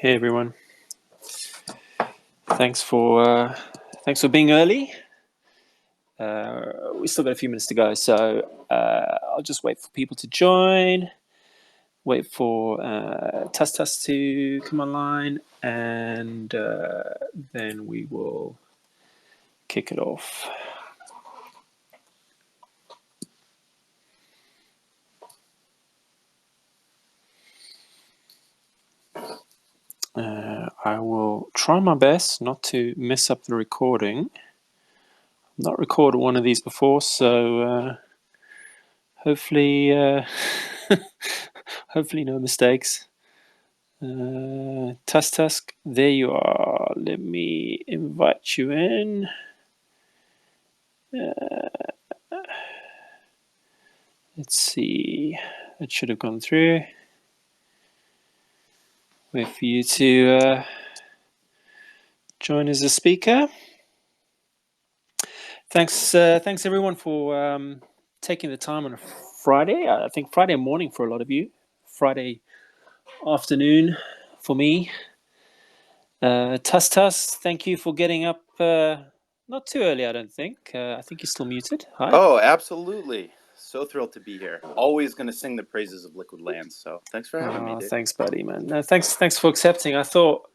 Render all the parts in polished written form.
Hey everyone. Thanks for being early. We still got a few minutes to go, so I'll just wait for people to join. Wait for Tus to come online, and then we will kick it off. I will try my best not to mess up the recording. I've not recorded one of these before, so hopefully hopefully no mistakes. Tusk, there you are. Let me invite you in. Let's see. That should have gone through. Wait for you to join as a speaker. Thanks everyone for taking the time on a Friday. I think Friday morning for a lot of you. Friday afternoon for me. Tus, thank you for getting up not too early, I don't think. I think you're still muted. Hi. Oh, absolutely. So thrilled to be here. Always going to sing the praises of LiquidLands. So thanks for having me, dude. Thanks, buddy, man. No, thanks for accepting. I thought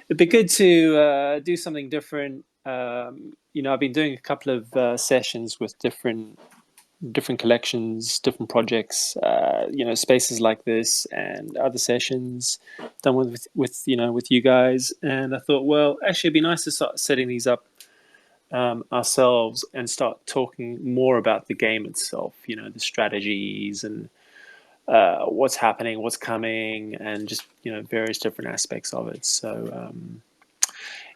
it'd be good to do something different. I've been doing a couple of sessions with different collections, different projects. Spaces like this and other sessions done with you guys. And I thought, well, actually, it'd be nice to start setting these up ourselves and start talking more about the game itself. The strategies and what's happening, what's coming, and just various different aspects of it. So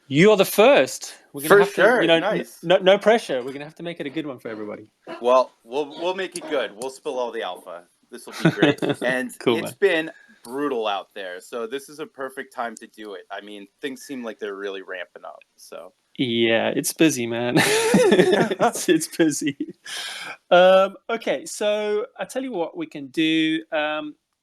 you're the first. We're gonna have to, nice. No pressure. We're gonna have to make it a good one for everybody. Well, we'll make it good. We'll spill all the alpha. This will be great. And cool, it's been brutal out there, so this is a perfect time to do it. I mean, things seem like they're really ramping up. So yeah, it's busy, man. it's busy. Okay, so I tell you what we can do.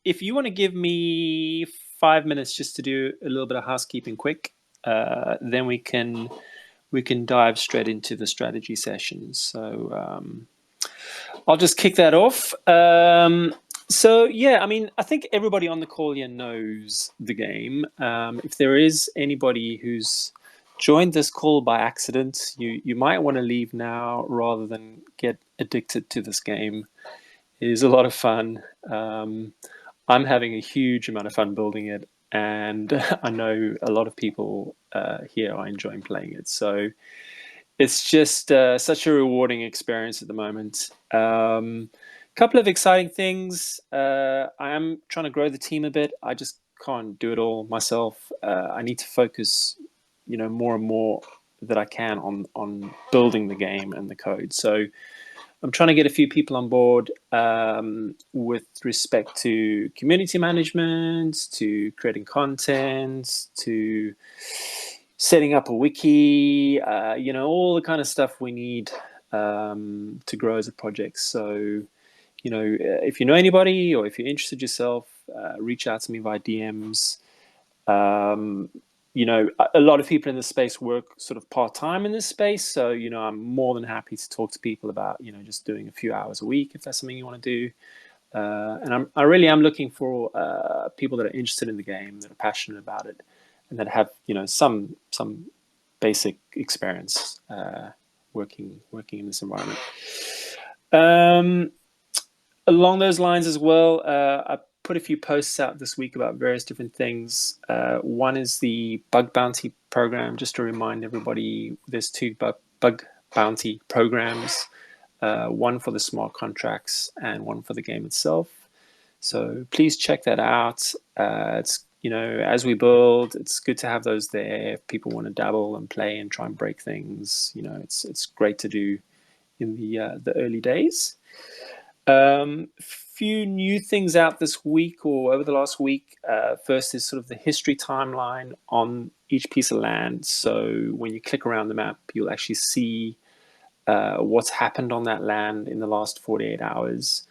If you want to give me 5 minutes just to do a little bit of housekeeping quick, then we can dive straight into the strategy session. So I'll just kick that off. So yeah, I mean, I think everybody on the call here knows the game. If there is anybody who's joined this call by accident, you might want to leave now rather than get addicted to this game. It is a lot of fun. I'm having a huge amount of fun building it, and I know a lot of people here are enjoying playing it. So it's just such a rewarding experience at the moment. Couple of exciting things. I am trying to grow the team a bit. I just can't do it all myself. I need to focus more and more that I can on building the game and the code. So I'm trying to get a few people on board with respect to community management, to creating content, to setting up a wiki, all the kind of stuff we need to grow as a project. So, if you know anybody or if you're interested yourself, reach out to me via DMs. A lot of people in this space work sort of part-time in this space. So, I'm more than happy to talk to people about, just doing a few hours a week if that's something you want to do. And I really am looking for people that are interested in the game, that are passionate about it, and that have, some basic experience working in this environment. Along those lines as well, I put a few posts out this week about various different things. One is the bug bounty program. Just to remind everybody, there's two bug bounty programs, one for the smart contracts and one for the game itself. So please check that out. It's as we build, it's good to have those there. If people want to dabble and play and try and break things, it's great to do in the early days. Few new things out this week or over the last week. First is sort of the history timeline on each piece of land. So when you click around the map, you'll actually see what's happened on that land in the last 48 hours.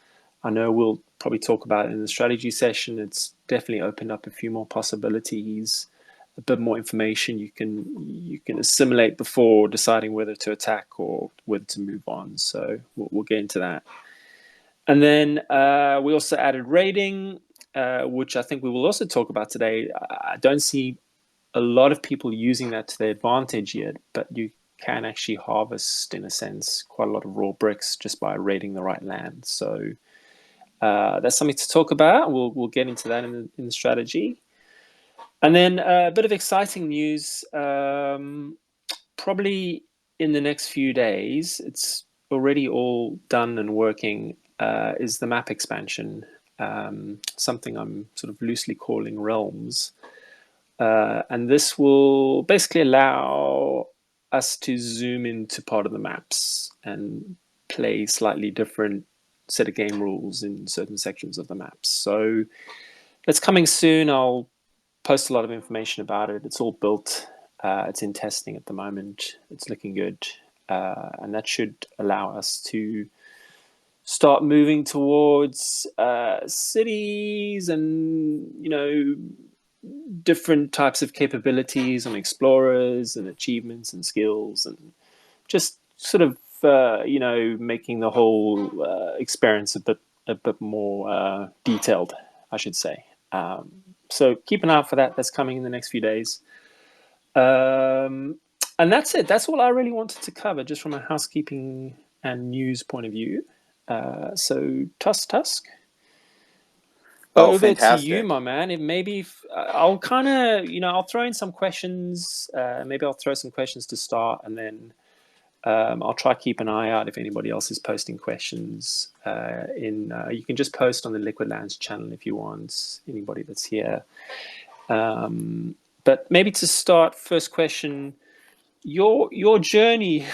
I know we'll probably talk about it in the strategy session. It's definitely opened up a few more possibilities a bit more information you can assimilate before deciding whether to attack or whether to move on. So we'll get into that. And then we also added raiding, which I think we will also talk about today. I don't see a lot of people using that to their advantage yet, but you can actually harvest, in a sense, quite a lot of raw bricks just by raiding the right land. So that's something to talk about. We'll get into that in the strategy. And then a bit of exciting news. Probably in the next few days, it's already all done and working, is the map expansion, something I'm sort of loosely calling Realms. And this will basically allow us to zoom into part of the maps and play slightly different set of game rules in certain sections of the maps. So it's coming soon. I'll post a lot of information about it. It's all built. It's in testing at the moment. It's looking good. And that should allow us to start moving towards cities and, different types of capabilities and explorers and achievements and skills, and just sort of, making the whole experience a bit more detailed, I should say. So keep an eye out for that. That's coming in the next few days. And that's it. That's all I really wanted to cover, just from a housekeeping and news point of view. So Tusk. Over fantastic. to you, my man. I'll kind of, I'll throw in some questions. Maybe I'll throw some questions to start, and then I'll try to keep an eye out if anybody else is posting questions. You can just post on the LiquidLands channel if you want, anybody that's here. But maybe to start, first question, your journey,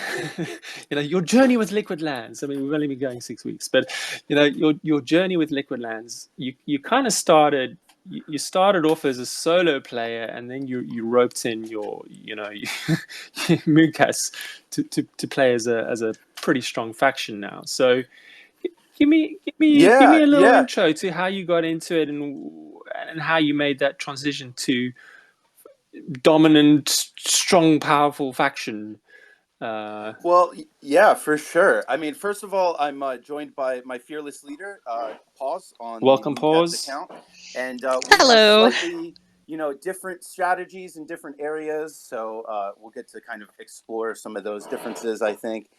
your journey with LiquidLands. I mean, we've only been going 6 weeks, but your journey with LiquidLands, you kind of started. You started off as a solo player, and then you roped in your Mooncats to play as a pretty strong faction now. So give me a little intro to how you got into it and how you made that transition to dominant, strong, powerful faction. Well, yeah, for sure. I mean, first of all, I'm joined by my fearless leader, Paws, on Welcome, the Mooncats Paws. account, and Hello. we have slightly, different strategies in different areas. So we'll get to kind of explore some of those differences, I think.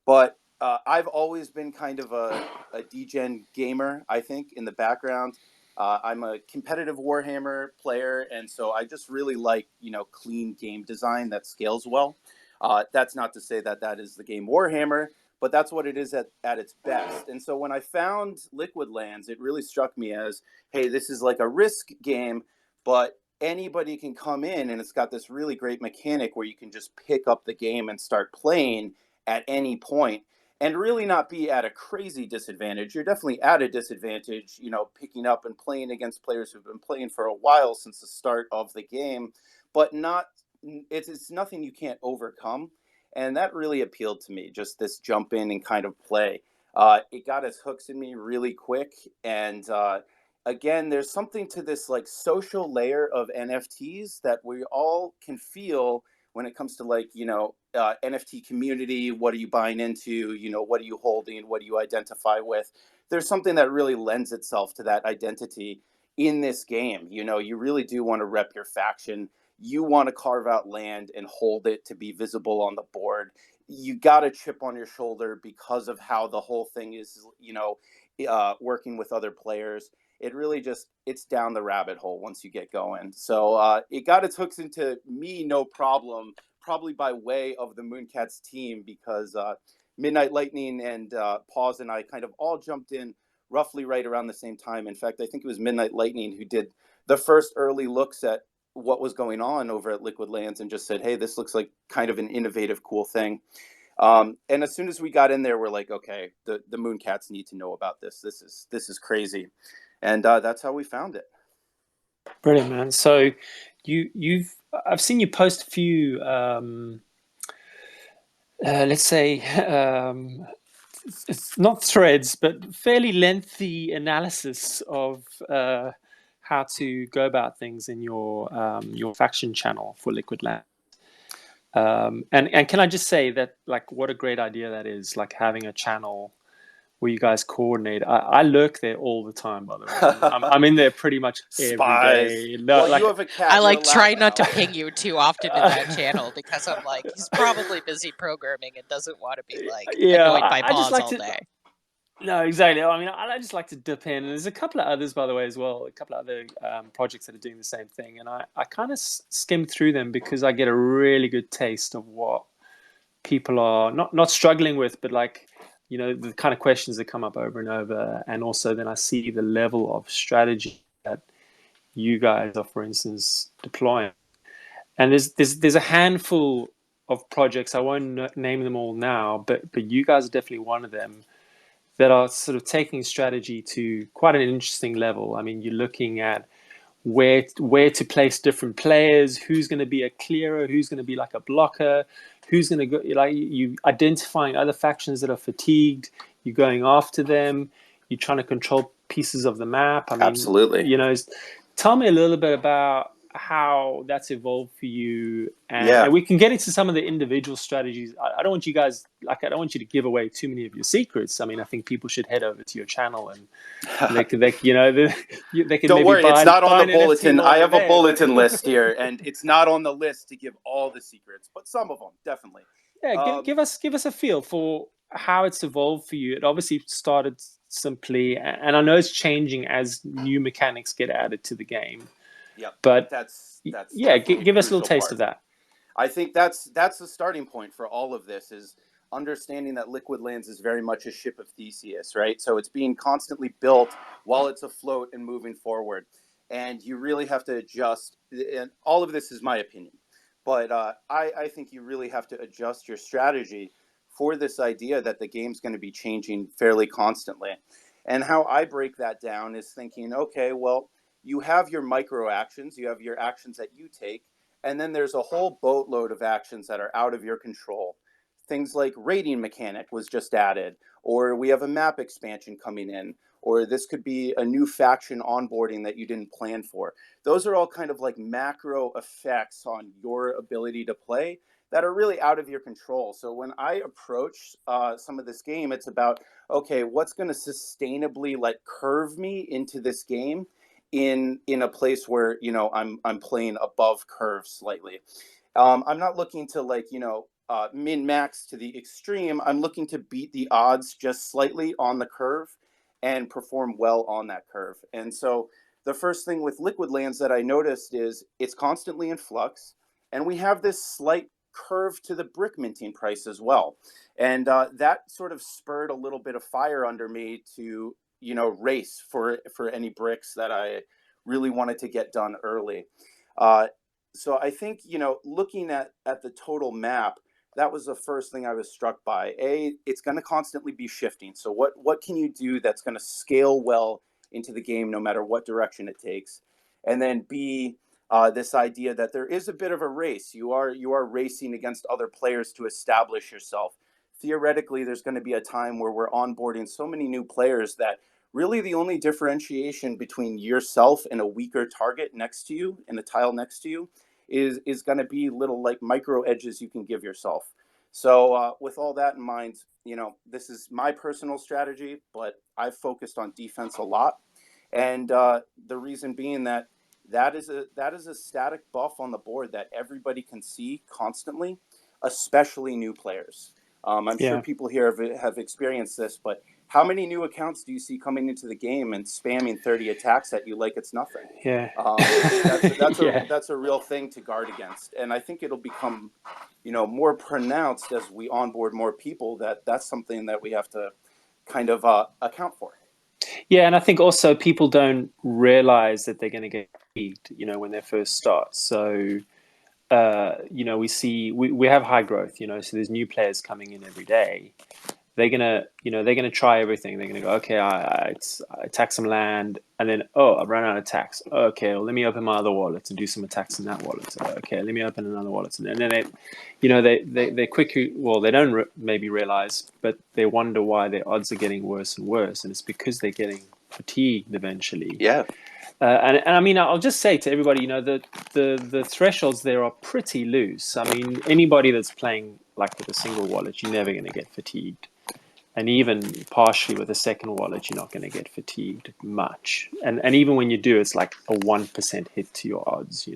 But I've always been kind of a degen gamer, I think, in the background. I'm a competitive Warhammer player, and so I just really like, clean game design that scales well. That's not to say that is the game Warhammer, but that's what it is at its best. And so when I found LiquidLands, it really struck me as, hey, this is like a risk game, but anybody can come in, and it's got this really great mechanic where you can just pick up the game and start playing at any point and really not be at a crazy disadvantage. You're definitely at a disadvantage, picking up and playing against players who've been playing for a while since the start of the game, but it's nothing you can't overcome. And that really appealed to me, just this jump in and kind of play. It got its hooks in me really quick. And again, there's something to this like social layer of NFTs that we all can feel when it comes to like, NFT community. What are you buying into? What are you holding? What do you identify with? There's something that really lends itself to that identity in this game. You really do want to rep your faction. You want to carve out land and hold it to be visible on the board. You got a chip on your shoulder because of how the whole thing is, working with other players. It really it's down the rabbit hole once you get going. So it got its hooks into me, no problem, probably by way of the Mooncats team, because Midnight Lightning and Paws and I kind of all jumped in roughly right around the same time. In fact, I think it was Midnight Lightning who did the first early looks at what was going on over at LiquidLands and just said, hey, this looks like kind of an innovative, cool thing. And as soon as we got in there, we're like, okay, the Mooncats need to know about this. This is crazy. And that's how we found it. Brilliant, man. So I've seen you post a few, let's say, it's not threads, but fairly lengthy analysis of how to go about things in your faction channel for LiquidLands. And can I just say that, like, what a great idea that is, like having a channel where you guys coordinate. I lurk there all the time, by the way. I'm in there pretty much every day. No, well, like, you have a cat. I like try not to ping you too often in that channel because I'm like, he's probably busy programming and doesn't want to be like annoyed by pause all day. No, exactly. I mean, I just like to dip in. And there's a couple of others, by the way, as well. A couple of other projects that are doing the same thing. And I kind of skim through them because I get a really good taste of what people are not struggling with, but like, you know, the kind of questions that come up over and over. And also then I see the level of strategy that you guys are, for instance, deploying. And there's a handful of projects. I won't name them all now, but you guys are definitely one of them that are sort of taking strategy to quite an interesting level. I mean, you're looking at where to place different players, who's going to be a clearer, who's going to be like a blocker, who's going to go, like, you identifying other factions that are fatigued, you're going after them, you're trying to control pieces of the map. I mean, absolutely. You know, tell me a little bit about how that's evolved for you, and we can get into some of the individual strategies. I don't want you guys, like, I don't want you to give away too many of your secrets. I mean, I think people should head over to your channel and they can don't worry, it's not on the bulletin. I have a bulletin list here, and it's not on the list to give all the secrets, but some of them definitely. Yeah, give us a feel for how it's evolved for you. It obviously started simply, and I know it's changing as new mechanics get added to the game. Yeah, but that's give us a little taste of that. I think that's the starting point for all of this, is understanding that LiquidLands is very much a ship of Theseus, right? So it's being constantly built while it's afloat and moving forward, and you really have to adjust. And all of this is my opinion, but I think you really have to adjust your strategy for this idea that the game's going to be changing fairly constantly. And how I break that down is thinking, okay, well, you have your micro actions, you have your actions that you take, and then there's a whole boatload of actions that are out of your control. Things like raiding mechanic was just added, or we have a map expansion coming in, or this could be a new faction onboarding that you didn't plan for. Those are all kind of like macro effects on your ability to play that are really out of your control. So when I approach some of this game, it's about, okay, what's going to sustainably like curve me into this game in a place where, you know, I'm playing above curve slightly. I'm not looking to, like, you know, min max to the extreme. I'm looking to beat the odds just slightly on the curve and perform well on that curve. And so the first thing with LiquidLands that I noticed is it's constantly in flux, and we have this slight curve to the brick minting price as well. And that sort of spurred a little bit of fire under me to, you know, race for any bricks that I really wanted to get done early. So I think, you know, looking at the total map, that was the first thing I was struck by. It's going to constantly be shifting. So what can you do that's going to scale well into the game no matter what direction it takes? And then B, this idea that there is a bit of a race. You are racing against other players to establish yourself. Theoretically, there's going to be a time where we're onboarding so many new players that really the only differentiation between yourself and a weaker target next to you, in the tile next to you, is going to be little like micro edges you can give yourself. So with all that in mind, you know, this is my personal strategy, but I've focused on defense a lot. And the reason being that is a static buff on the board that everybody can see constantly, especially new players. I'm sure people here have experienced this, but how many new accounts do you see coming into the game and spamming 30 attacks at you like it's nothing? Yeah. That's a real thing to guard against. And I think it'll become, you know, more pronounced as we onboard more people, that's something that we have to kind of account for. Yeah, and I think also people don't realize that they're going to get fatigued, you know, when they first start. So, you know, we have high growth, you know, so there's new players coming in every day. They're gonna try everything. They're gonna go, okay, I attack some land, and then, oh, I ran out of attacks. Okay, well, let me open my other wallet and do some attacks in that wallet. Okay, let me open another wallet, and then they quickly, well, they don't maybe realize, but they wonder why their odds are getting worse and worse, and it's because they're getting fatigued eventually. Yeah. And I mean, I'll just say to everybody, the thresholds there are pretty loose. I mean, anybody that's playing like with a single wallet, you're never going to get fatigued. And even partially with a second wallet, you're not going to get fatigued much. And even when you do, it's like a 1% hit to your odds,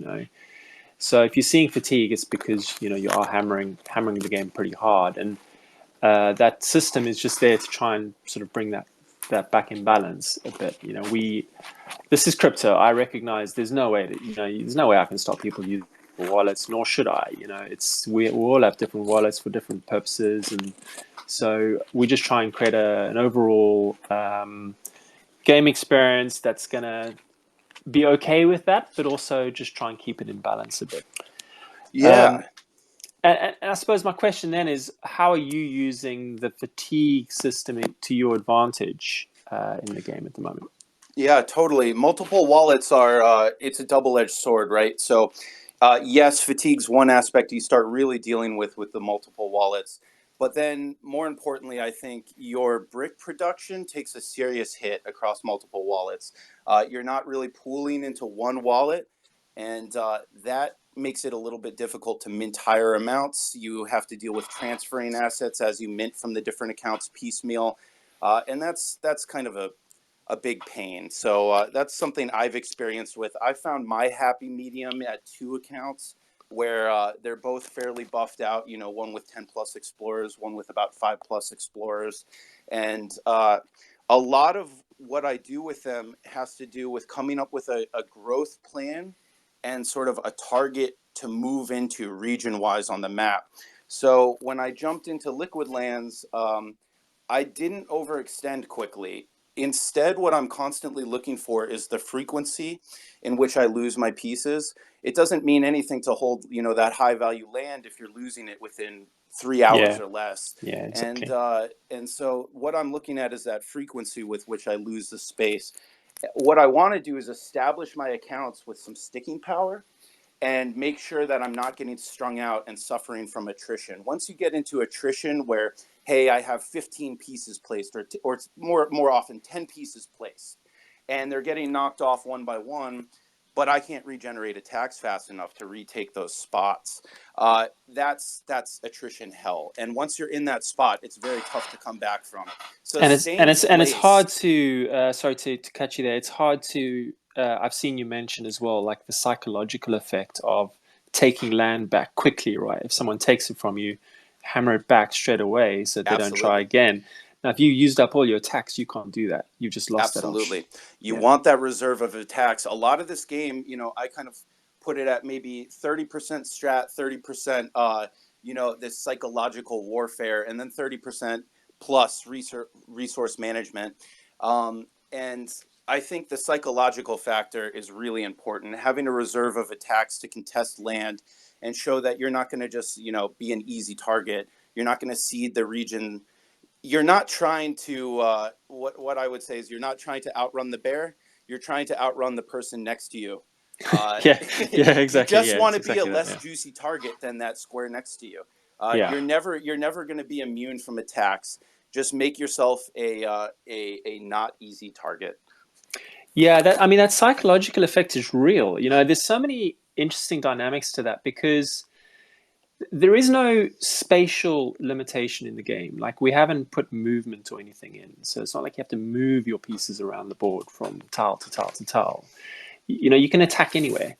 So if you're seeing fatigue, it's because, you are hammering the game pretty hard. And that system is just there to try and sort of bring that back in balance a bit. This is crypto. I recognize there's no way that, there's no way I can stop people using wallets, nor should I. We all have different wallets for different purposes, and so we just try and create an overall game experience that's gonna be okay with that, but also just try and keep it in balance a bit. Yeah. And I suppose my question then is, how are you using the fatigue system to your advantage in the game at the moment? Yeah, totally. Multiple wallets are, it's a double-edged sword, right? So, yes, fatigue's one aspect you start really dealing with the multiple wallets. But then, more importantly, I think your brick production takes a serious hit across multiple wallets. You're not really pooling into one wallet, and that makes it a little bit difficult to mint higher amounts. You have to deal with transferring assets as you mint from the different accounts piecemeal, and that's kind of a big pain. So that's something I've experienced with. I found my happy medium at 2 accounts where they're both fairly buffed out, one with 10 plus explorers, one with about 5 plus explorers. And a lot of what I do with them has to do with coming up with a growth plan and sort of a target to move into region-wise on the map. So when I jumped into LiquidLands, I didn't overextend quickly. Instead, what I'm constantly looking for is the frequency in which I lose my pieces. It doesn't mean anything to hold, that high value land if you're losing it within 3 hours or less. Yeah, exactly. And so what I'm looking at is that frequency with which I lose the space. What I want to do is establish my accounts with some sticking power and make sure that I'm not getting strung out and suffering from attrition. Once you get into attrition where, hey, I have 15 pieces placed, or it's more often 10 pieces placed, and they're getting knocked off one by one, but I can't regenerate attacks fast enough to retake those spots. That's attrition hell. And once you're in that spot, it's very tough to come back from. So it's hard to sorry to cut you there. It's hard to I've seen you mention as well, like the psychological effect of taking land back quickly, right? If someone takes it from you, hammer it back straight away so they don't try again. Now, if you used up all your attacks, you can't do that. You've just lost that option. You want that reserve of attacks. A lot of this game, I kind of put it at maybe 30% strat, 30%, this psychological warfare, and then 30% plus resource management. And I think the psychological factor is really important. Having a reserve of attacks to contest land and show that you're not going to just, be an easy target. You're not going to cede the region. You're not trying to, what I would say is you're not trying to outrun the bear. You're trying to outrun the person next to you. Yeah, exactly. You just want to be a less juicy target than that square next to you. You're never going to be immune from attacks. Just make yourself a not easy target. Yeah, that psychological effect is real. There's so many interesting dynamics to that because there is no spatial limitation in the game. Like, we haven't put movement or anything in. So it's not like you have to move your pieces around the board from tile to tile to tile. You can attack anywhere.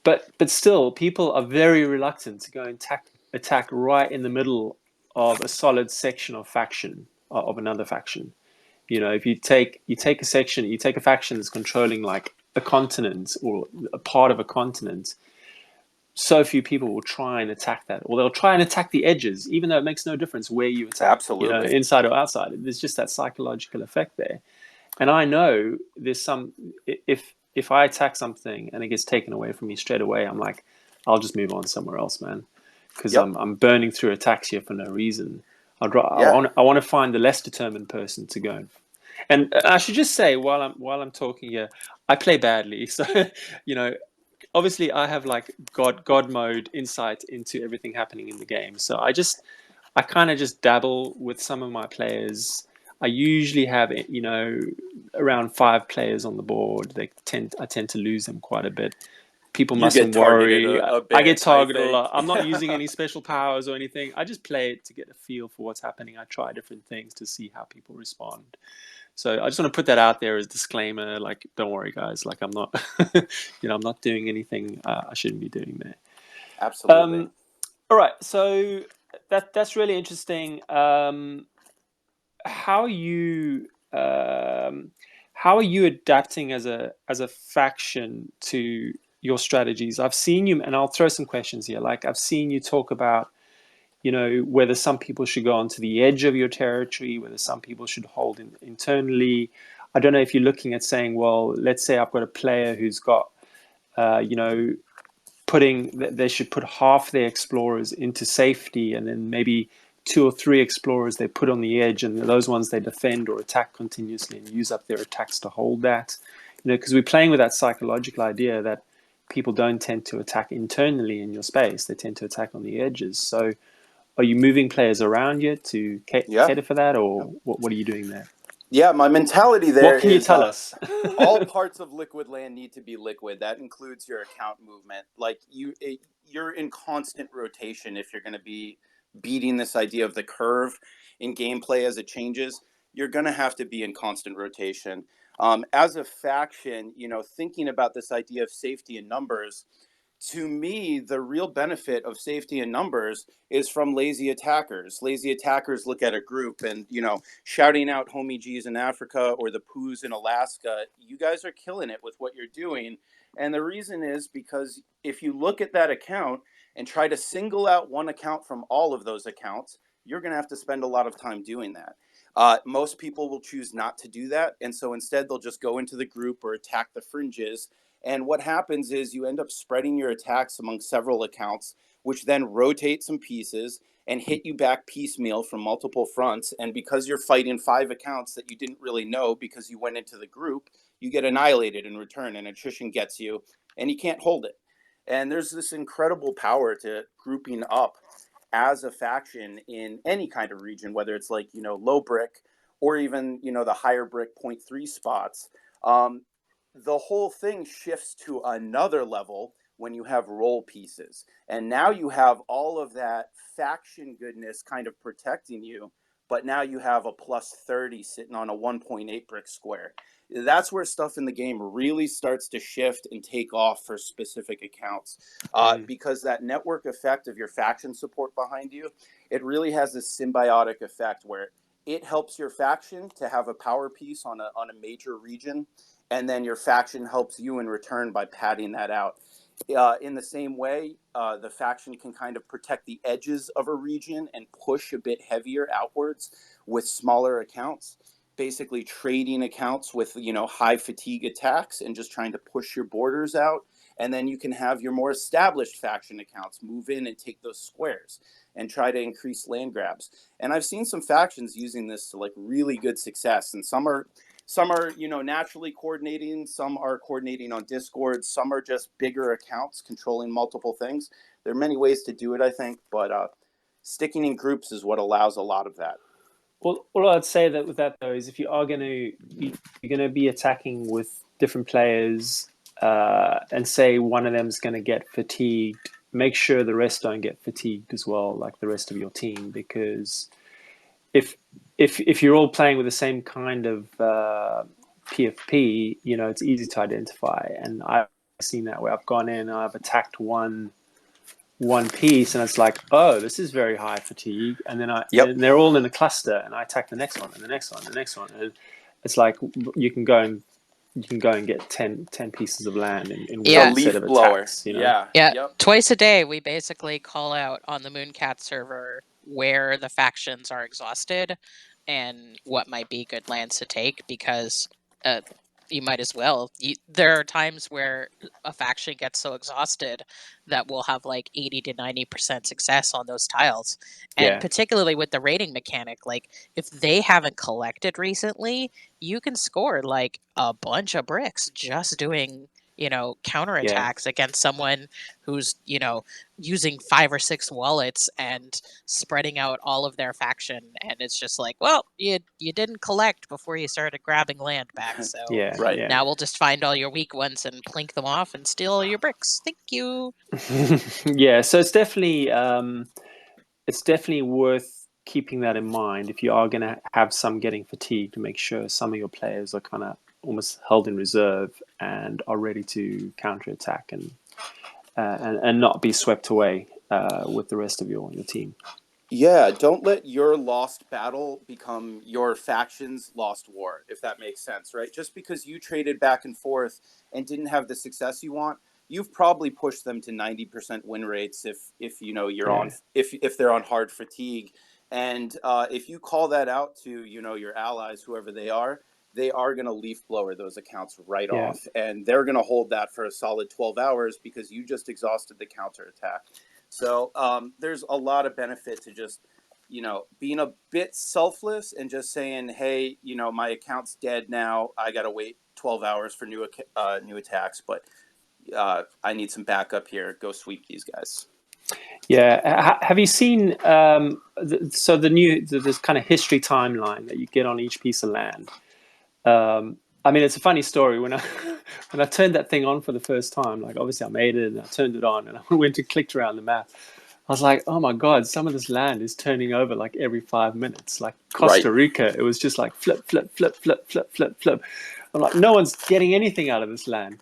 But still, people are very reluctant to go and attack right in the middle of a solid section of another faction. If you take a section, you take a faction that's controlling like a continent or a part of a continent, so few people will try and attack that, or they'll try and attack the edges, even though it makes no difference where you attack. Absolutely. Inside or outside. There's just that psychological effect there. And I know there's if I attack something and it gets taken away from me straight away, I'm like, I'll just move on somewhere else, man, because I'm burning through attacks here for no reason. I want to find the less determined person to go. And I should just say, while I'm talking here, I play badly, so obviously I have like God mode insight into everything happening in the game. So I kind of just dabble with some of my players. I usually have, around 5 players on the board. I tend to lose them quite a bit. People mustn't worry. I get targeted a lot. I'm not using any special powers or anything. I just play it to get a feel for what's happening. I try different things to see how people respond. So I just want to put that out there as a disclaimer. Like, don't worry, guys. Like, I'm not, I'm not doing anything I shouldn't be doing there. Absolutely. All right. So that's really interesting. How are you adapting as a faction to your strategies? I've seen you, and I'll throw some questions here. Like, I've seen you talk about, whether some people should go onto the edge of your territory, whether some people should hold internally. I don't know if you're looking at saying, well, let's say I've got a player who's got, they should put half their explorers into safety, and then maybe 2 or 3 explorers they put on the edge, and those ones they defend or attack continuously and use up their attacks to hold that. Because we're playing with that psychological idea that people don't tend to attack internally in your space. They tend to attack on the edges. So are you moving players around you to cater for that, or what are you doing there? Yeah, my mentality there is... What can you tell us? All parts of LiquidLand need to be liquid. That includes your account movement. Like, you're in constant rotation if you're going to be beating this idea of the curve in gameplay as it changes. You're going to have to be in constant rotation. As a faction, thinking about this idea of safety in numbers, to me, the real benefit of safety in numbers is from lazy attackers. Lazy attackers look at a group and, shouting out homie G's in Africa or the Poos in Alaska, you guys are killing it with what you're doing. And the reason is because if you look at that account and try to single out one account from all of those accounts, you're going to have to spend a lot of time doing that. Most people will choose not to do that. And so instead, they'll just go into the group or attack the fringes. And what happens is you end up spreading your attacks among several accounts, which then rotate some pieces and hit you back piecemeal from multiple fronts. And because you're fighting 5 accounts that you didn't really know because you went into the group, you get annihilated in return, and attrition gets you, and you can't hold it. And there's this incredible power to grouping up as a faction in any kind of region, whether it's like, low brick or even, the higher brick 0.3 spots. The whole thing shifts to another level when you have role pieces. And now you have all of that faction goodness kind of protecting you, but now you have a plus 30 sitting on a 1.8 brick square. That's where stuff in the game really starts to shift and take off for specific accounts. Because that network effect of your faction support behind you, it really has this symbiotic effect where it helps your faction to have a power piece on a major region, and then your faction helps you in return by padding that out. In the same way, the faction can kind of protect the edges of a region and push a bit heavier outwards with smaller accounts, basically trading accounts with, high fatigue attacks and just trying to push your borders out. And then you can have your more established faction accounts move in and take those squares and try to increase land grabs. And I've seen some factions using this to like really good success. And some are, naturally coordinating. Some are coordinating on Discord. Some are just bigger accounts controlling multiple things. There are many ways to do it, I think, but sticking in groups is what allows a lot of that. Well, all I'd say that with that though is if you are you're going to be attacking with different players, and say one of them is going to get fatigued, make sure the rest don't get fatigued as well, like the rest of your team, because if you're all playing with the same kind of PFP, it's easy to identify. And I've seen that where I've gone in and I've attacked one piece, and it's like, oh, this is very high fatigue, and then and they're all in a cluster, and I attack the next one and the next one and the next one, and it's like you can go and get 10 pieces of land in one set of attacks. Yeah. Yep. Twice a day, we basically call out on the Mooncat server where the factions are exhausted and what might be good lands to take, because you might as well. There are times where a faction gets so exhausted that we'll have like 80 to 90% success on those tiles. And particularly with the rating mechanic, like if they haven't collected recently, you can score like a bunch of bricks just doing, counterattacks against someone who's, using 5 or 6 wallets and spreading out all of their faction. And it's just like, well, you didn't collect before you started grabbing land back. So now we'll just find all your weak ones and plink them off and steal all your bricks. Thank you. Yeah, so it's definitely worth keeping that in mind if you are going to have some getting fatigued, to make sure some of your players are kind of almost held in reserve and are ready to counterattack and not be swept away with the rest of your team. Yeah, don't let your lost battle become your faction's lost war, if that makes sense, right? Just because you traded back and forth and didn't have the success you want, you've probably pushed them to 90% win rates if you're on if they're on hard fatigue. And if you call that out to your allies, whoever they are going to leaf blower those accounts right off, and they're going to hold that for a solid 12 hours because you just exhausted the counterattack. So there's a lot of benefit to just, being a bit selfless and just saying, hey, my account's dead now. I got to wait 12 hours for new attacks, but I need some backup here. Go sweep these guys. Yeah. Have you seen this kind of history timeline that you get on each piece of land? I mean, it's a funny story. When I turned that thing on for the first time, like obviously I made it and I turned it on and I went and clicked around the map. I was like, oh my God, some of this land is turning over like every 5 minutes. Like Costa Rica, it was just like flip, flip, flip, flip, flip, flip, flip. I'm like, no one's getting anything out of this land.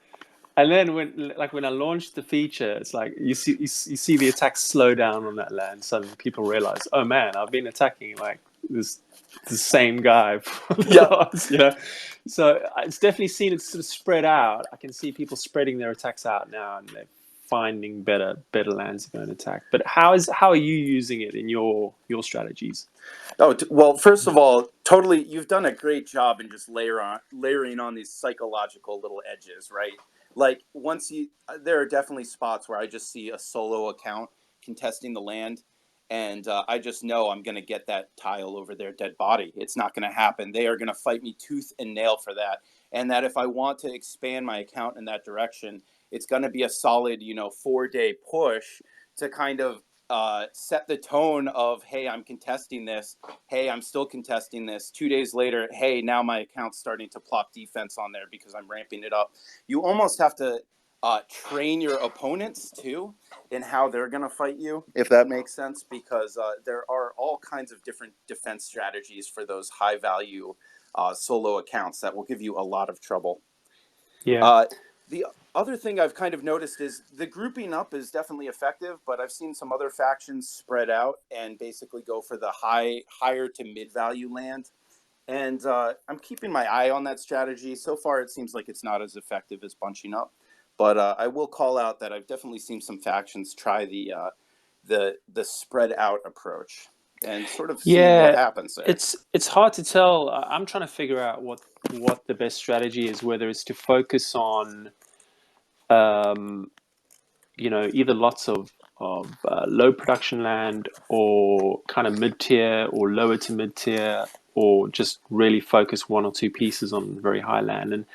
And then when I launched the feature, it's like you see the attacks slow down on that land. Suddenly people realize, oh man, I've been attacking like the same guy for the last, So it's definitely seen it sort of spread out. I can see people spreading their attacks out now, and they're finding better lands to go and attack. But how are you using it in your strategies? Oh, well, first of all, totally, you've done a great job in just layering on these psychological little edges, right? Like there are definitely spots where I just see a solo account contesting the land, and I just know I'm going to get that tile over their dead body. It's not going to happen. They are going to fight me tooth and nail for that. And that if I want to expand my account in that direction, it's going to be a solid, 4-day push to kind of set the tone of, hey, I'm contesting this. Hey, I'm still contesting this. 2 days later, hey, now my account's starting to plop defense on there because I'm ramping it up. You almost have to train your opponents too in how they're going to fight you, if that makes sense, because there are all kinds of different defense strategies for those high value solo accounts that will give you a lot of trouble. Yeah. The other thing I've kind of noticed is the grouping up is definitely effective, but I've seen some other factions spread out and basically go for the higher to mid value land. And I'm keeping my eye on that strategy. So far, it seems like it's not as effective as bunching up. But I will call out that I've definitely seen some factions try the spread out approach and sort of see what happens there. It's hard to tell. I'm trying to figure out what the best strategy is, whether it's to focus on either lots of low production land or kind of mid-tier or lower to mid-tier, or just really focus 1 or 2 pieces on very high land. And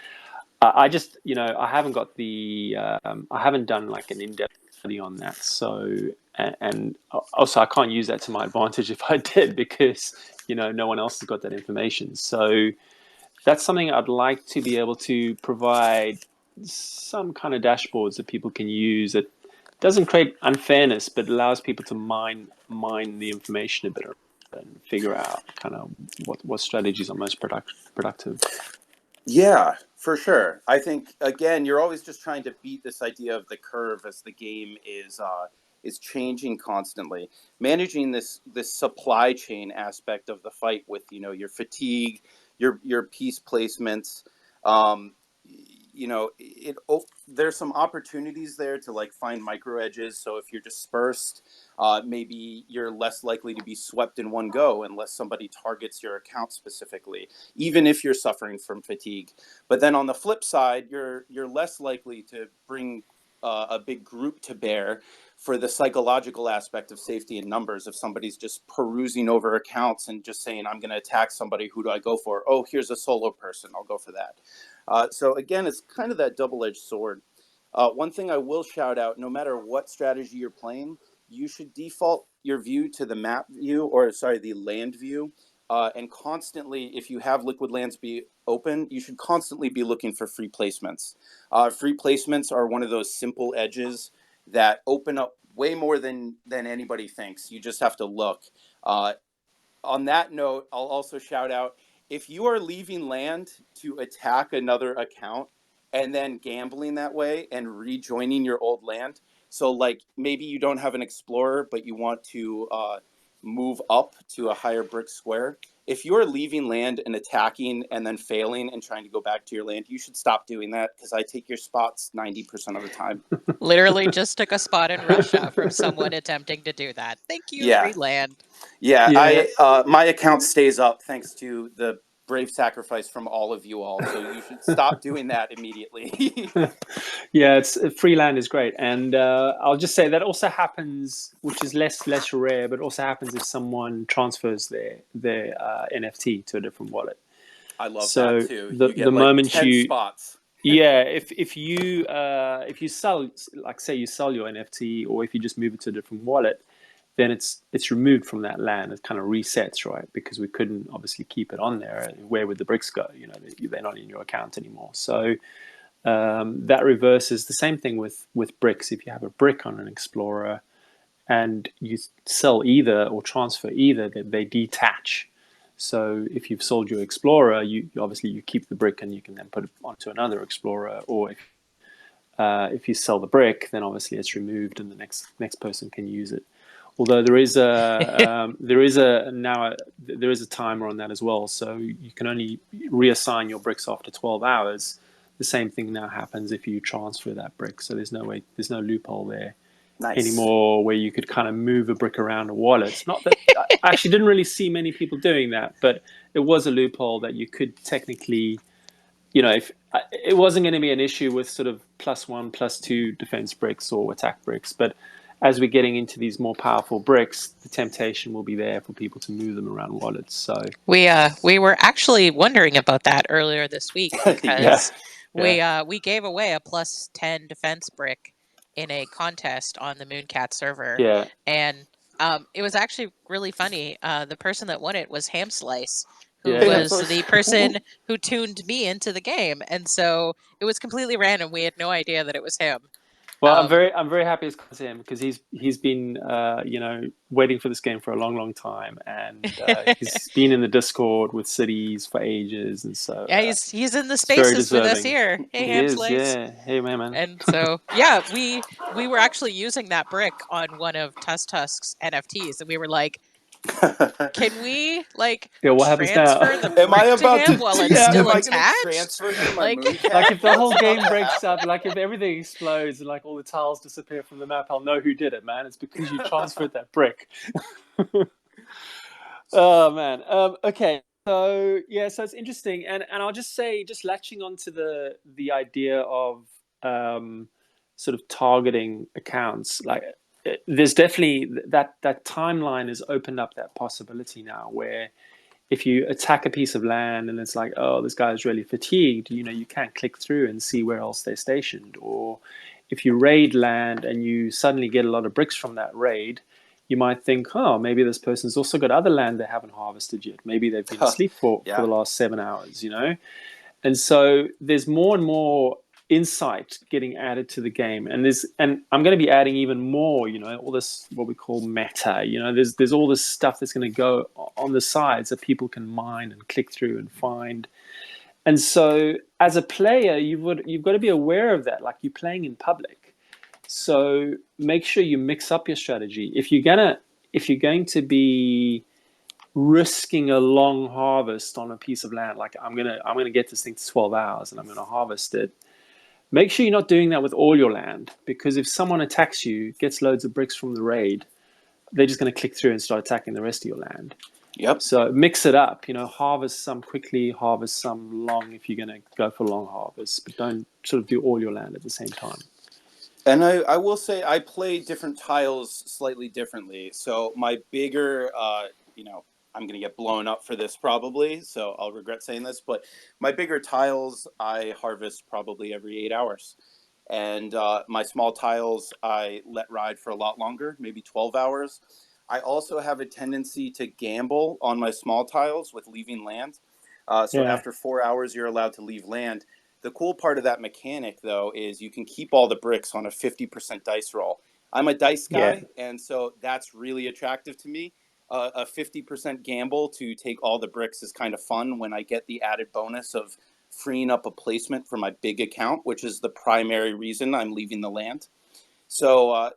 I just, I haven't got I haven't done like an in-depth study on that. So, and also I can't use that to my advantage if I did, because, no one else has got that information. So that's something I'd like to be able to provide some kind of dashboards that people can use that doesn't create unfairness, but allows people to mine the information a bit and figure out kind of what strategies are most productive. Yeah, for sure. I think, again, you're always just trying to beat this idea of the curve as the game is changing constantly. Managing this supply chain aspect of the fight with your fatigue, your piece placements. There's some opportunities there to like find micro edges. So if you're dispersed, maybe you're less likely to be swept in one go unless somebody targets your account specifically, even if you're suffering from fatigue. But then on the flip side, you're less likely to bring a big group to bear for the psychological aspect of safety in numbers. If somebody's just perusing over accounts and just saying, I'm going to attack somebody, who do I go for? Oh, here's a solo person, I'll go for that. So again, it's kind of that double-edged sword. One thing I will shout out, no matter what strategy you're playing, you should default your view to the map view, or sorry, the land view. And constantly, if you have LiquidLands be open, you should constantly be looking for free placements. Free placements are one of those simple edges that open up way more than anybody thinks. You just have to look. On that note, I'll also shout out, if you are leaving land to attack another account and then gambling that way and rejoining your old land, so like maybe you don't have an explorer, but you want to move up to a higher brick square. If you're leaving land and attacking and then failing and trying to go back to your land, you should stop doing that, because I take your spots 90% of the time. Literally just took a spot in Russia from someone attempting to do that. Thank you, Yeah. free land. Yeah, my account stays up thanks to the brave sacrifice from all of you all. So you should stop doing that immediately. Yeah, it's free land is great, and I'll just say that also happens, which is less rare, but also happens if someone transfers their NFT to a different wallet. I love So that too. the You get the like moment 10 you spots. yeah, if you sell, like say you sell your NFT, or if you just move it to a different wallet, then it's removed from that land. It kind of resets, right? Because we couldn't obviously keep it on there. Where would the bricks go? You know, they're not in your account anymore. So that reverses the same thing with bricks. If you have a brick on an explorer and you sell either or transfer either, they detach. So if you've sold your explorer, you obviously you keep the brick and you can then put it onto another explorer. Or if you sell the brick, then obviously it's removed and the next person can use it. Although there is a timer on that as well, so you can only reassign your bricks after 12 hours. The same thing now happens if you transfer that brick. So there's no loophole there anymore where you could kind of move a brick around a wallet. It's not that I actually didn't really see many people doing that, but it was a loophole that you could technically, if it wasn't going to be an issue with sort of +1, +2 defense bricks or attack bricks, but as we're getting into these more powerful bricks, the temptation will be there for people to move them around wallets. So we were actually wondering about that earlier this week, because we gave away a +10 defense brick in a contest on the Mooncat server. Yeah. And it was actually really funny. The person that won it was Ham Slice, who was the person who tuned me into the game, and so it was completely random. We had no idea that it was him. Well, I'm very happy it's him, because he's been waiting for this game for a long time, and he's been in the Discord with cities for ages, and so he's in the spaces with us here. Hey, Ham Slice. Yeah. Hey, man. And so we were actually using that brick on one of Tusk's NFTs, and we were like, can we what happens now? transfer the brick to him while it's still attached? Transfer him my Mooncats? Like if the whole game breaks up, like if everything explodes and like all the tiles disappear from the map, I'll know who did it, man. It's because you transferred that brick. Oh man. Okay. So so it's interesting, and I'll just say, just latching onto the idea of sort of targeting accounts, like there's definitely that timeline has opened up that possibility now, where if you attack a piece of land and it's like, oh, this guy's really fatigued, you can't click through and see where else they're stationed. Or if you raid land and you suddenly get a lot of bricks from that raid, you might think, oh, maybe this person's also got other land they haven't harvested yet. Maybe they've been asleep for the last 7 hours, And so there's more and more insight getting added to the game, and I'm going to be adding even more, all this what we call meta. There's all this stuff that's going to go on the sides that people can mine and click through and find. And so as a player, you've got to be aware of that, like you're playing in public. So make sure you mix up your strategy. If you're going to be risking a long harvest on a piece of land, like I'm gonna get this thing to 12 hours and I'm gonna harvest it, make sure you're not doing that with all your land, because if someone attacks you, gets loads of bricks from the raid, they're just going to click through and start attacking the rest of your land. Yep. So mix it up, harvest some quickly, harvest some long if you're going to go for long harvests, but don't sort of do all your land at the same time. And I will say I play different tiles slightly differently. So my bigger, I'm going to get blown up for this probably, so I'll regret saying this, but my bigger tiles I harvest probably every 8 hours. And my small tiles I let ride for a lot longer, maybe 12 hours. I also have a tendency to gamble on my small tiles with leaving land. So after 4 hours, you're allowed to leave land. The cool part of that mechanic, though, is you can keep all the bricks on a 50% dice roll. I'm a dice guy, and so that's really attractive to me. A 50% gamble to take all the bricks is kind of fun when I get the added bonus of freeing up a placement for my big account, which is the primary reason I'm leaving the land. So,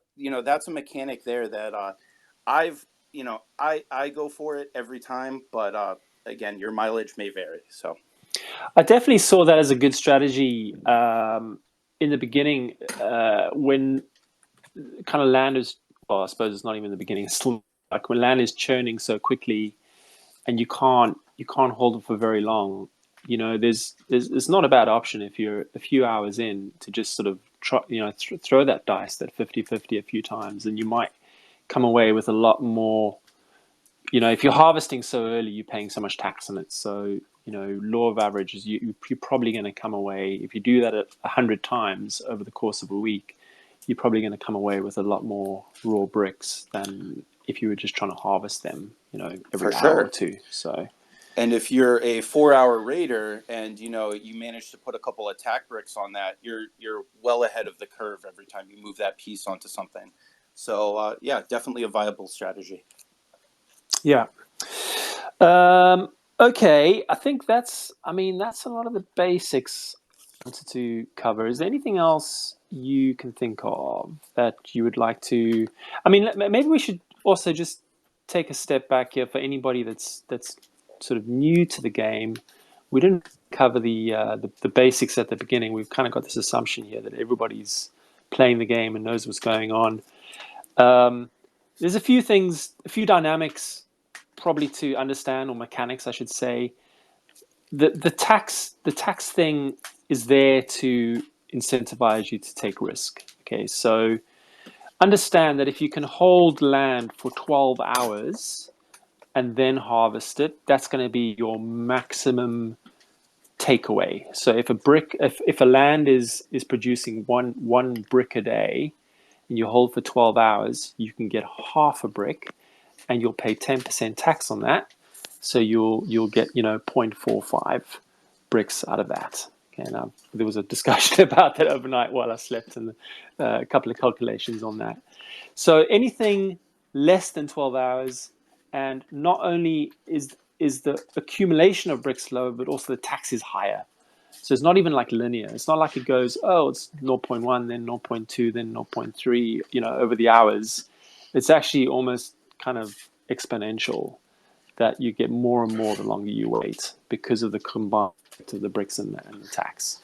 that's a mechanic there that I go for it every time, but again, your mileage may vary. So I definitely saw that as a good strategy in the beginning when kind of land is, well, I suppose it's not even the beginning. It's still like when land is churning so quickly and you can't hold it for very long. There's it's not a bad option if you're a few hours in to just sort of try, throw that dice, that 50-50 a few times, and you might come away with a lot more. If you're harvesting so early, you're paying so much tax on it. So, law of averages, you're probably going to come away, if you do that 100 times over the course of a week, you're probably going to come away with a lot more raw bricks than if you were just trying to harvest them, every hour or two. So, and if you're a 4-hour raider and you manage to put a couple attack bricks on that, you're well ahead of the curve every time you move that piece onto something. So definitely a viable strategy. Yeah. Okay. I think that's a lot of the basics I wanted to cover. Is there anything else you can think of that you would like to? Maybe we should also just take a step back here for anybody that's sort of new to the game. We didn't cover the basics at the beginning. We've kind of got this assumption here that everybody's playing the game and knows what's going on. There's a few dynamics probably to understand, or mechanics, I should say. The tax thing is there to incentivize you to take risk. Okay, so understand that if you can hold land for 12 hours and then harvest it, that's going to be your maximum takeaway. So if a land is producing one brick a day, and you hold for 12 hours, you can get half a brick, and you'll pay 10% tax on that. So you'll get 0.45 bricks out of that. Okay, now there was a discussion about that overnight while I slept, and a couple of calculations on that. So anything less than 12 hours, and not only is the accumulation of bricks lower, but also the tax is higher. So it's not even like linear. It's not like it goes, it's 0.1, then 0.2, then 0.3, over the hours. It's actually almost kind of exponential, that you get more and more the longer you wait because of the combined of the bricks and the tax.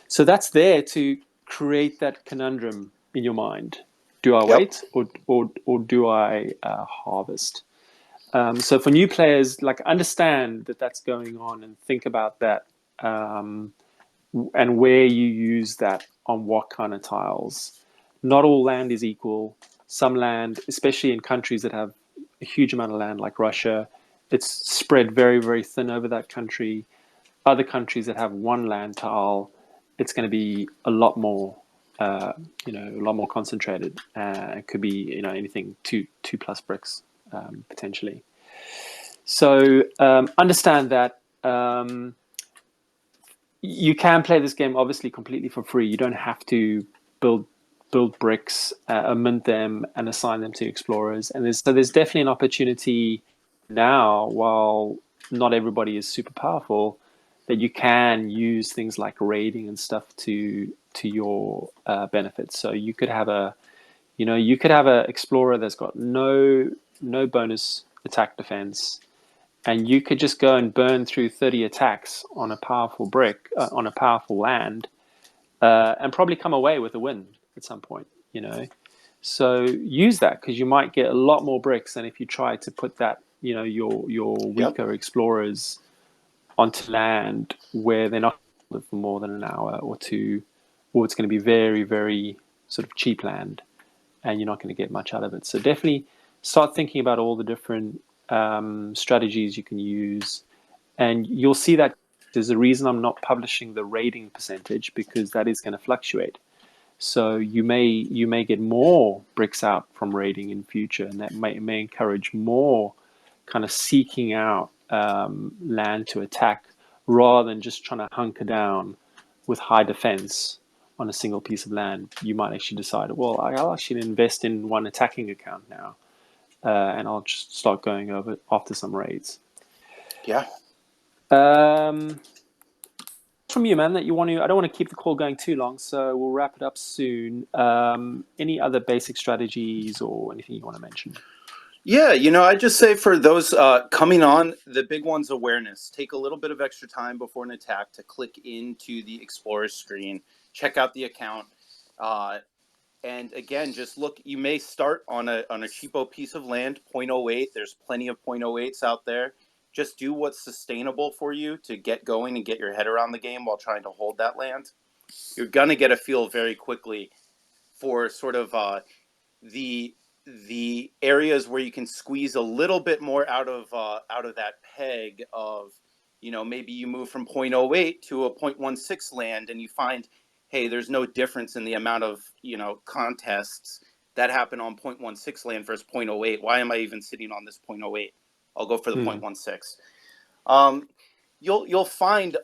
So that's there to create that conundrum in your mind. Do I wait or do I harvest? So for new players, understand that that's going on and think about that. And where you use that on what kind of tiles. Not all land is equal. Some land, especially in countries that have a huge amount of land like Russia, it's spread very, very thin over that country. Other countries that have one land tile, it's going to be a lot more, a lot more concentrated. It could be, anything two plus bricks, potentially. So understand that. You can play this game obviously completely for free. You don't have to build bricks, mint them, and assign them to explorers. And there's definitely an opportunity now, while not everybody is super powerful, that you can use things like raiding and stuff to your benefit. So you could have a explorer that's got no bonus attack defense, and you could just go and burn through 30 attacks on a powerful brick, on a powerful land, and probably come away with a win at some point, So use that, because you might get a lot more bricks than if you try to put that, your weaker explorers onto land where they're not for more than an hour or two, or it's going to be very, very sort of cheap land, and you're not going to get much out of it. So definitely start thinking about all the different strategies you can use, and you'll see that there's a reason I'm not publishing the rating percentage, because that is going to fluctuate. So you may get more bricks out from raiding in future, and that may encourage more kind of seeking out land to attack rather than just trying to hunker down with high defense on a single piece of land. You might actually decide, well, I'll actually invest in one attacking account now, and I'll just start going over after some raids. Yeah. From you, man, that you want to. I don't want to keep the call going too long, so we'll wrap it up soon. Any other basic strategies or anything you want to mention? Yeah, I just say for those coming on, the big one's awareness. Take a little bit of extra time before an attack to click into the Explorer screen, check out the account, and again, just look. You may start on a cheapo piece of land, 0.08. There's plenty of 0.08s out there. Just do what's sustainable for you to get going and get your head around the game while trying to hold that land. You're gonna get a feel very quickly for sort of the areas where you can squeeze a little bit more out of that peg of, maybe you move from 0.08 to a 0.16 land and you find, hey, there's no difference in the amount of, contests that happen on 0.16 land versus 0.08. Why am I even sitting on this 0.08? I'll go for the 0.16. You'll find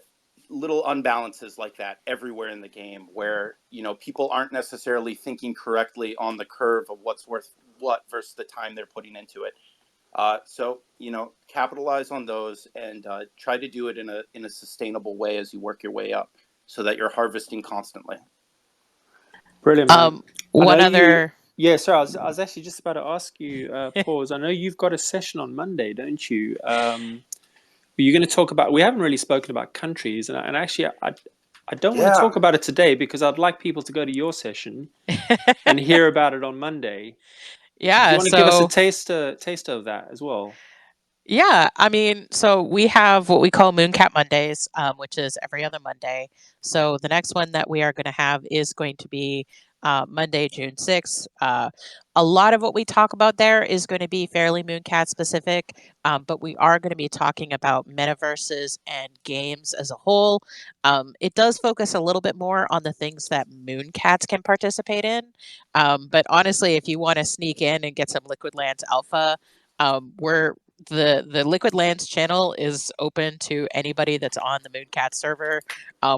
little unbalances like that everywhere in the game where, people aren't necessarily thinking correctly on the curve of what's worth what versus the time they're putting into it. So, capitalize on those and try to do it in a sustainable way as you work your way up so that you're harvesting constantly. Brilliant, man. One other... Yeah, sorry, I was actually just about to ask you, Pause. I know you've got a session on Monday, don't you? You're going to talk about... We haven't really spoken about countries, and actually, I don't want to talk about it today because I'd like people to go to your session and hear about it on Monday. Yeah, do you want to give us a taster of that as well? Yeah, I mean, so we have what we call Mooncat Mondays, which is every other Monday. So the next one that we are going to have is going to be Monday, June 6th. A lot of what we talk about there is going to be fairly Mooncat specific, but we are going to be talking about metaverses and games as a whole. It does focus a little bit more on the things that Mooncats can participate in. But honestly, if you want to sneak in and get some LiquidLands alpha, the LiquidLands channel is open to anybody that's on the Mooncats server.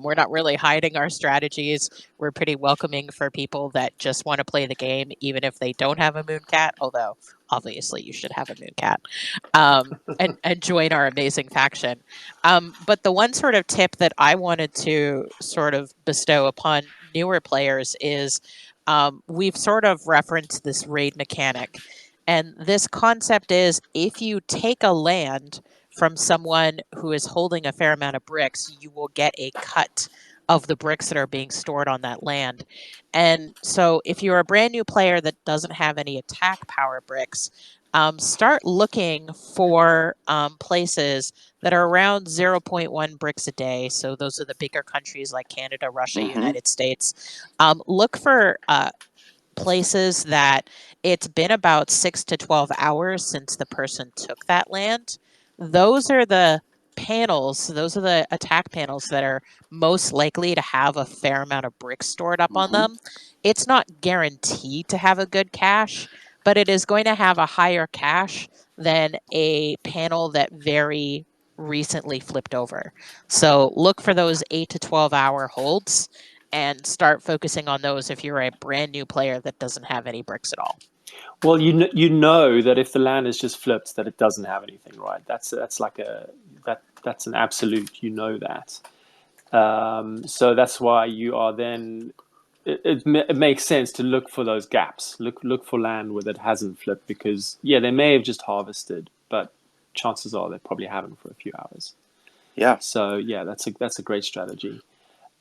We're not really hiding our strategies. We're pretty welcoming for people that just want to play the game, even if they don't have a Mooncat, although obviously you should have a Mooncat, and join our amazing faction. But the one sort of tip that I wanted to sort of bestow upon newer players is we've sort of referenced this raid mechanic. And this concept is if you take a land from someone who is holding a fair amount of bricks, you will get a cut of the bricks that are being stored on that land. And so if you're a brand new player that doesn't have any attack power bricks, start looking for places that are around 0.1 bricks a day. So those are the bigger countries like Canada, Russia, United States. Look for places that it's been about 6 to 12 hours since the person took that land. Those are the panels, those are the attack panels that are most likely to have a fair amount of bricks stored up on them. It's not guaranteed to have a good cache, but it is going to have a higher cache than a panel that very recently flipped over. So look for those 8 to 12 hour holds and start focusing on those if you're a brand new player that doesn't have any bricks at all. Well, you know that if the land is just flipped, that it doesn't have anything, right? That's an absolute. You know that. So that's why you are then. It makes sense to look for those gaps. Look for land where it hasn't flipped because they may have just harvested, but chances are they probably haven't for a few hours. Yeah. So that's a great strategy.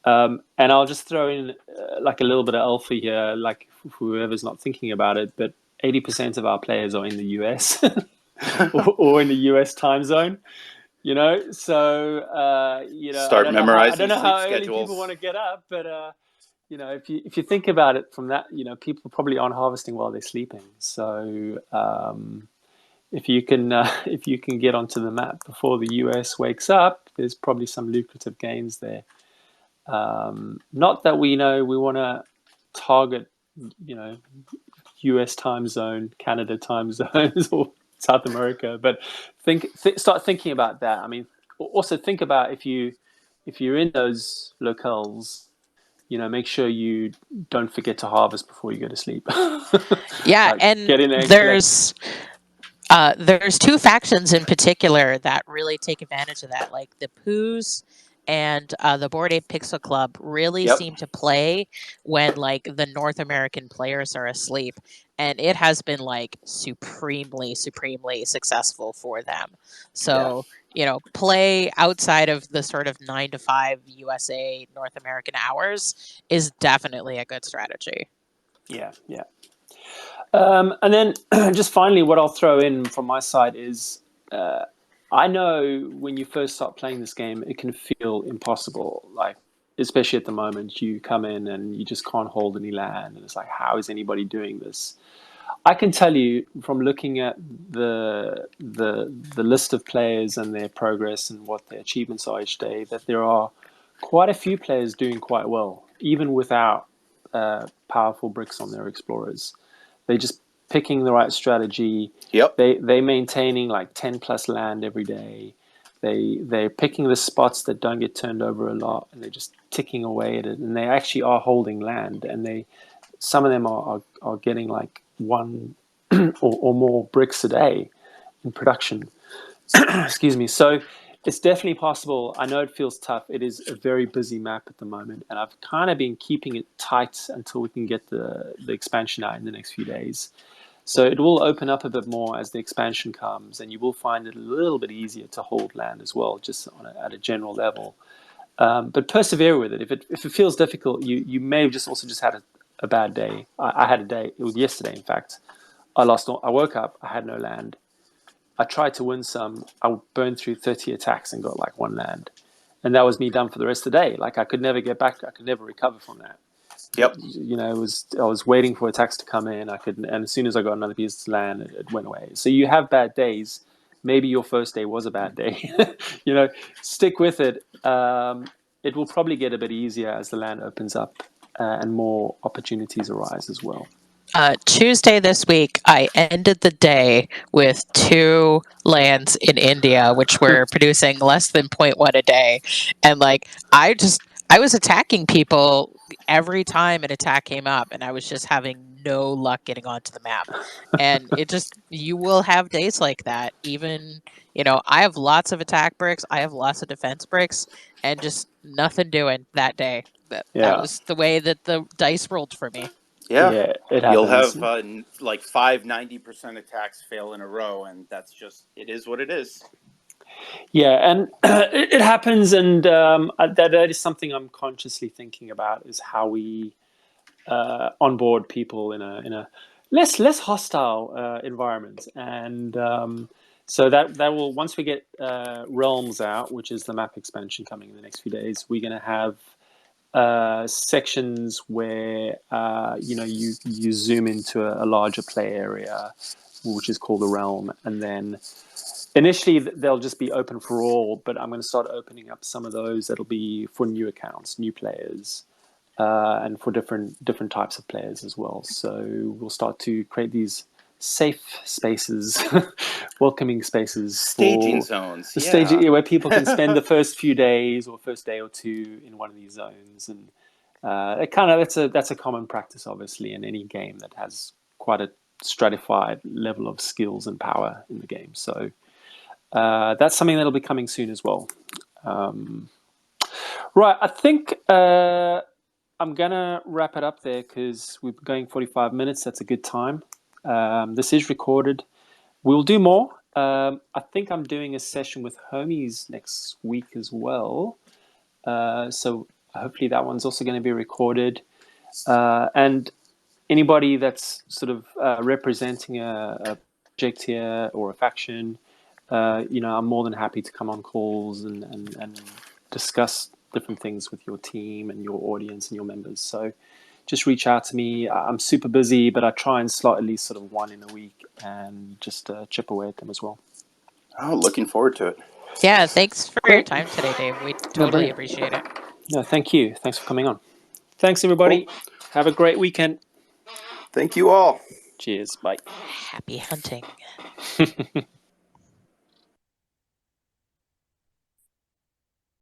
And I'll just throw in like a little bit of alpha here, like whoever's not thinking about it, but 80% of our players are in the US or in the US time zone, so, start memorizing. I don't know how early schedules. people want to get up, but, if you think about it from that, people probably aren't harvesting while they're sleeping. So, if you can get onto the map before the US wakes up, there's probably some lucrative gains there. Not that we want to target, US time zone, Canada time zones, or South America. But start thinking about that. I mean, also think about if you're in those locales, make sure you don't forget to harvest before you go to sleep. Yeah, Like, and get in there and there's two factions in particular that really take advantage of that, like the Poos and the Bored Ape Pixel Club really seem to play when like the North American players are asleep, and it has been like supremely successful for them. So play outside of the sort of 9 to 5 USA North American hours is definitely a good strategy. Yeah. And then just finally, what I'll throw in from my side is, I know when you first start playing this game, it can feel impossible. Like, especially at the moment, you come in and you just can't hold any land, and it's like, how is anybody doing this? I can tell you from looking at the list of players and their progress and what their achievements are each day, that there are quite a few players doing quite well, even without powerful bricks on their explorers. They're just picking the right strategy. Yep. They maintaining like 10 plus land every day. They're picking the spots that don't get turned over a lot, and they're just ticking away at it. And they actually are holding land, and some of them are getting like one or more bricks a day in production. Excuse me. So it's definitely possible. I know it feels tough. It is a very busy map at the moment, and I've kind of been keeping it tight until we can get the expansion out in the next few days. So it will open up a bit more as the expansion comes, and you will find it a little bit easier to hold land as well, just at a general level. But persevere with it. If it feels difficult, you may have just had a bad day. I had a day. It was yesterday, in fact. I woke up. I had no land. I tried to win some. I burned through 30 attacks and got like one land, and that was me done for the rest of the day. Like, I could never get back. I could never recover from that. Yep. I was waiting for attacks to come in. And as soon as I got another piece of land, it went away. So you have bad days. Maybe your first day was a bad day. Stick with it. It will probably get a bit easier as the land opens up and more opportunities arise as well. Tuesday this week, I ended the day with 2 lands in India, which were producing less than 0.1 a day. And like, I was attacking people every time an attack came up, and I was just having no luck getting onto the map. And you will have days like that. Even, I have lots of attack bricks, I have lots of defense bricks, and just nothing doing that day. That was the way that the dice rolled for me. Yeah, it happens. You'll have like 90% attacks fail in a row, and it is what it is. Yeah, and it happens, and that is something I'm consciously thinking about, is how we onboard people in a less hostile environment. And so that will, once we get Realms out, which is the map expansion coming in the next few days, we're going to have sections where you zoom into a larger play area, which is called the realm, and then initially they'll just be open for all, but I'm going to start opening up some of those that'll be for new accounts, new players, and for different types of players as well. So we'll start to create these safe spaces, welcoming spaces, staging zones, where people can spend the first few days or first day or two in one of these zones. And that's a common practice, obviously, in any game that has quite a stratified level of skills and power in the game. So that's something that'll be coming soon as well. Right, I think I'm gonna wrap it up there because we've been going 45 minutes. That's a good time. This is recorded. We'll do more. I think I'm doing a session with homies next week as well. So hopefully that one's also going to be recorded. And anybody that's sort of representing a project here or a faction, I'm more than happy to come on calls and discuss different things with your team and your audience and your members. So just reach out to me. I'm super busy, but I try and slot at least sort of one in a week and just chip away at them as well. Oh, looking forward to it. Yeah, thanks for your time today, Dave. We totally appreciate it. No, thank you. Thanks for coming on. Thanks, everybody. Cool. Have a great weekend. Thank you all. Cheers. Bye. Happy hunting.